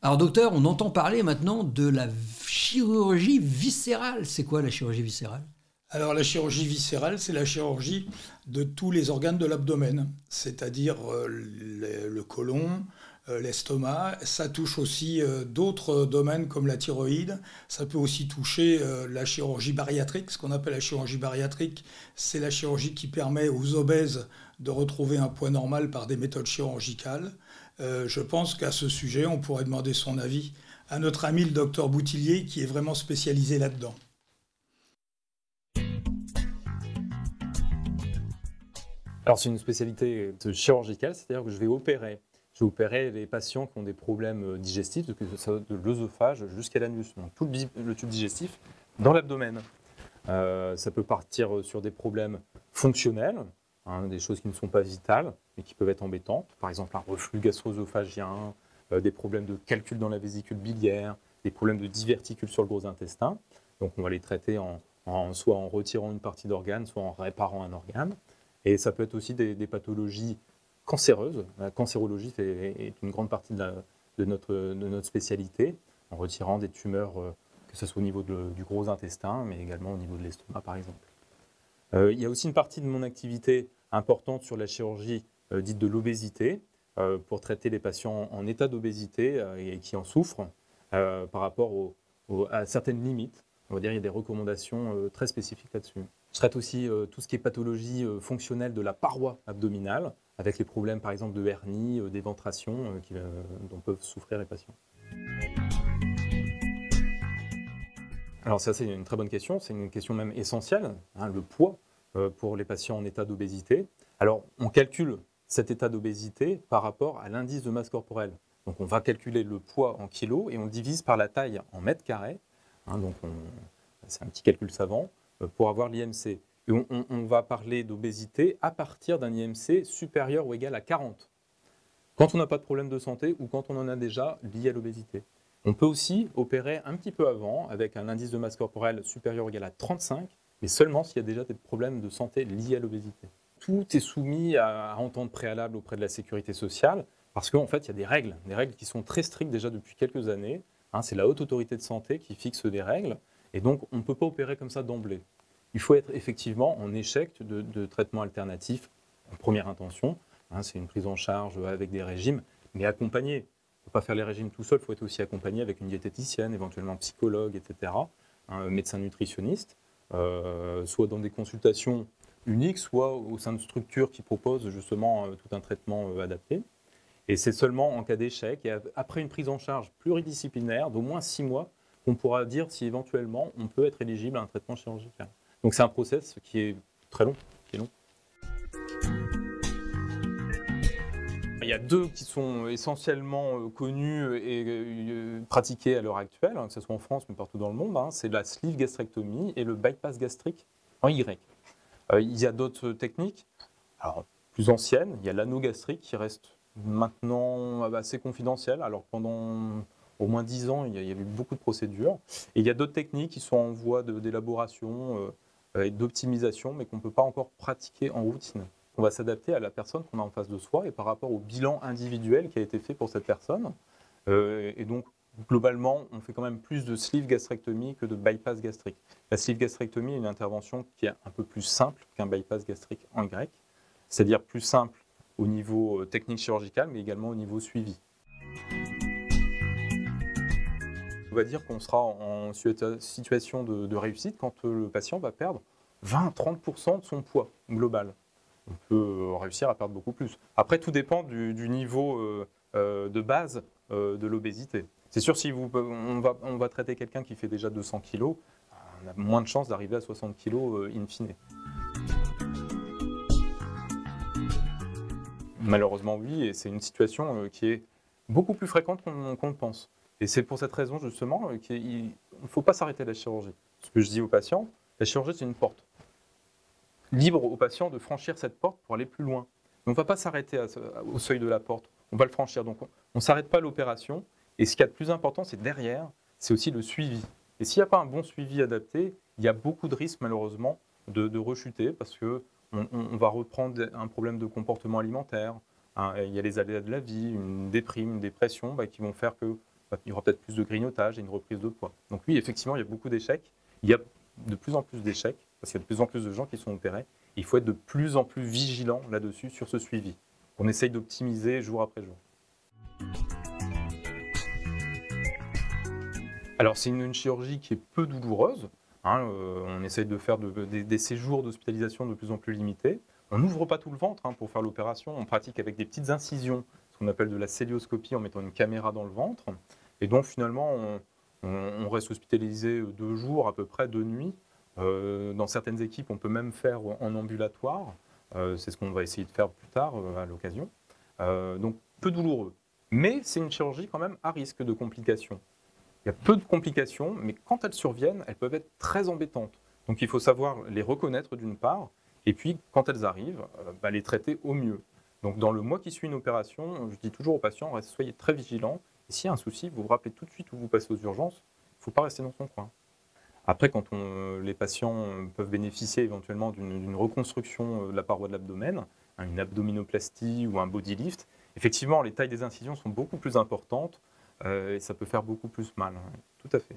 Alors docteur, on entend parler maintenant de la chirurgie viscérale. C'est quoi la chirurgie viscérale? Alors la chirurgie viscérale, c'est la chirurgie de tous les organes de l'abdomen, c'est-à-dire le côlon, l'estomac. Ça touche aussi d'autres domaines comme la thyroïde. Ça peut aussi toucher la chirurgie bariatrique. Ce qu'on appelle la chirurgie bariatrique, c'est la chirurgie qui permet aux obèses de retrouver un poids normal par des méthodes chirurgicales. Je pense qu'à ce sujet, on pourrait demander son avis à notre ami le docteur Boutillier qui est vraiment spécialisé là-dedans. Alors c'est une spécialité chirurgicale, c'est-à-dire que je vais opérer les patients qui ont des problèmes digestifs, que ce soit de l'œsophage jusqu'à l'anus, donc tout le tube digestif dans l'abdomen. Ça peut partir sur des problèmes fonctionnels, des choses qui ne sont pas vitales, mais qui peuvent être embêtantes. Par exemple, un reflux gastro-œsophagien, des problèmes de calcul dans la vésicule biliaire, des problèmes de diverticules sur le gros intestin. Donc on va les traiter soit en retirant une partie d'organe, soit en réparant un organe. Et ça peut être aussi des pathologies cancéreuses. La cancérologie est une grande partie de notre spécialité, en retirant des tumeurs, que ce soit au niveau du gros intestin, mais également au niveau de l'estomac, par exemple. Il y a aussi une partie de mon activité importante sur la chirurgie dite de l'obésité, pour traiter les patients en état d'obésité et qui en souffrent par rapport à certaines limites. On va dire qu'il y a des recommandations très spécifiques là-dessus. Je traite aussi tout ce qui est pathologie fonctionnelle de la paroi abdominale, avec les problèmes par exemple de hernie, d'éventration dont peuvent souffrir les patients. Alors ça c'est une très bonne question, c'est une question même essentielle, le poids pour les patients en état d'obésité. Alors on calcule cet état d'obésité par rapport à l'indice de masse corporelle. Donc on va calculer le poids en kilos et on le divise par la taille en mètres carrés. C'est un petit calcul savant pour avoir l'IMC. Et on va parler d'obésité à partir d'un IMC supérieur ou égal à 40. Quand on n'a pas de problème de santé ou quand on en a déjà lié à l'obésité. On peut aussi opérer un petit peu avant avec un indice de masse corporelle supérieur ou égal à 35, mais seulement s'il y a déjà des problèmes de santé liés à l'obésité. Tout est soumis à entente préalable auprès de la sécurité sociale parce qu'en fait, il y a des règles qui sont très strictes déjà depuis quelques années. C'est la Haute Autorité de Santé qui fixe des règles. Et donc, on ne peut pas opérer comme ça d'emblée. Il faut être effectivement en échec de traitement alternatif en première intention. C'est une prise en charge avec des régimes, mais accompagné. On ne peut pas faire les régimes tout seul, il faut être aussi accompagné avec une diététicienne, éventuellement un psychologue, etc., un médecin nutritionniste, soit dans des consultations uniques, soit au sein de structures qui proposent justement tout un traitement adapté. Et c'est seulement en cas d'échec et après une prise en charge pluridisciplinaire d'au moins 6 mois qu'on pourra dire si éventuellement on peut être éligible à un traitement chirurgical. Donc c'est un process qui est très long, qui est long. Il y a deux qui sont essentiellement connus et pratiqués à l'heure actuelle, que ce soit en France mais partout dans le monde. C'est la sleeve gastrectomie et le bypass gastrique en Y. Il y a d'autres techniques, alors plus anciennes. Il y a l'anneau gastrique qui reste maintenant assez confidentiel, alors pendant au moins 10 ans, il y a eu beaucoup de procédures. Et il y a d'autres techniques qui sont en voie d'élaboration et d'optimisation, mais qu'on ne peut pas encore pratiquer en routine. On va s'adapter à la personne qu'on a en face de soi et par rapport au bilan individuel qui a été fait pour cette personne. Et donc, globalement, on fait quand même plus de sleeve gastrectomie que de bypass gastrique. La sleeve gastrectomie est une intervention qui est un peu plus simple qu'un bypass gastrique en Y, c'est-à-dire plus simple au niveau technique chirurgical, mais également au niveau suivi. On va dire qu'on sera en situation de réussite quand le patient va perdre 20-30% de son poids global. On peut réussir à perdre beaucoup plus. Après, tout dépend du niveau de base de l'obésité. C'est sûr, si on va traiter quelqu'un qui fait déjà 200 kg, on a moins de chances d'arriver à 60 kg in fine. Malheureusement, oui, et c'est une situation qui est beaucoup plus fréquente qu'on le pense. Et c'est pour cette raison, justement, qu'il ne faut pas s'arrêter à la chirurgie. Ce que je dis aux patients, la chirurgie, c'est une porte. Libre au patient de franchir cette porte pour aller plus loin. Mais on ne va pas s'arrêter au seuil de la porte, on va le franchir. Donc on ne s'arrête pas à l'opération. Et ce qu'il y a de plus important, c'est derrière, c'est aussi le suivi. Et s'il n'y a pas un bon suivi adapté, il y a beaucoup de risques, malheureusement, de rechuter parce qu'on va reprendre un problème de comportement alimentaire. Il y a les aléas de la vie, une déprime, une dépression qui vont faire que il y aura peut-être plus de grignotage et une reprise de poids. Donc oui, effectivement, il y a beaucoup d'échecs. Il y a de plus en plus d'échecs, parce qu'il y a de plus en plus de gens qui sont opérés. Il faut être de plus en plus vigilant là-dessus, sur ce suivi. On essaye d'optimiser jour après jour. Alors c'est une chirurgie qui est peu douloureuse. On essaye de faire des séjours d'hospitalisation de plus en plus limités. On n'ouvre pas tout le ventre pour faire l'opération. On pratique avec des petites incisions, ce qu'on appelle de la célioscopie, en mettant une caméra dans le ventre. Et donc finalement, on reste hospitalisé 2 jours, à peu près 2 nuits. Dans certaines équipes, on peut même faire en ambulatoire. C'est ce qu'on va essayer de faire plus tard à l'occasion. Donc peu douloureux. Mais c'est une chirurgie quand même à risque de complications. Il y a peu de complications, mais quand elles surviennent, elles peuvent être très embêtantes. Donc il faut savoir les reconnaître d'une part, et puis quand elles arrivent, les traiter au mieux. Donc dans le mois qui suit une opération, je dis toujours aux patients, soyez très vigilants. Et s'il y a un souci, vous vous rappelez tout de suite où vous passez aux urgences. Il ne faut pas rester dans son coin. Après, quand les patients peuvent bénéficier éventuellement d'une reconstruction de la paroi de l'abdomen, une abdominoplastie ou un body lift, effectivement, les tailles des incisions sont beaucoup plus importantes et ça peut faire beaucoup plus mal. Tout à fait.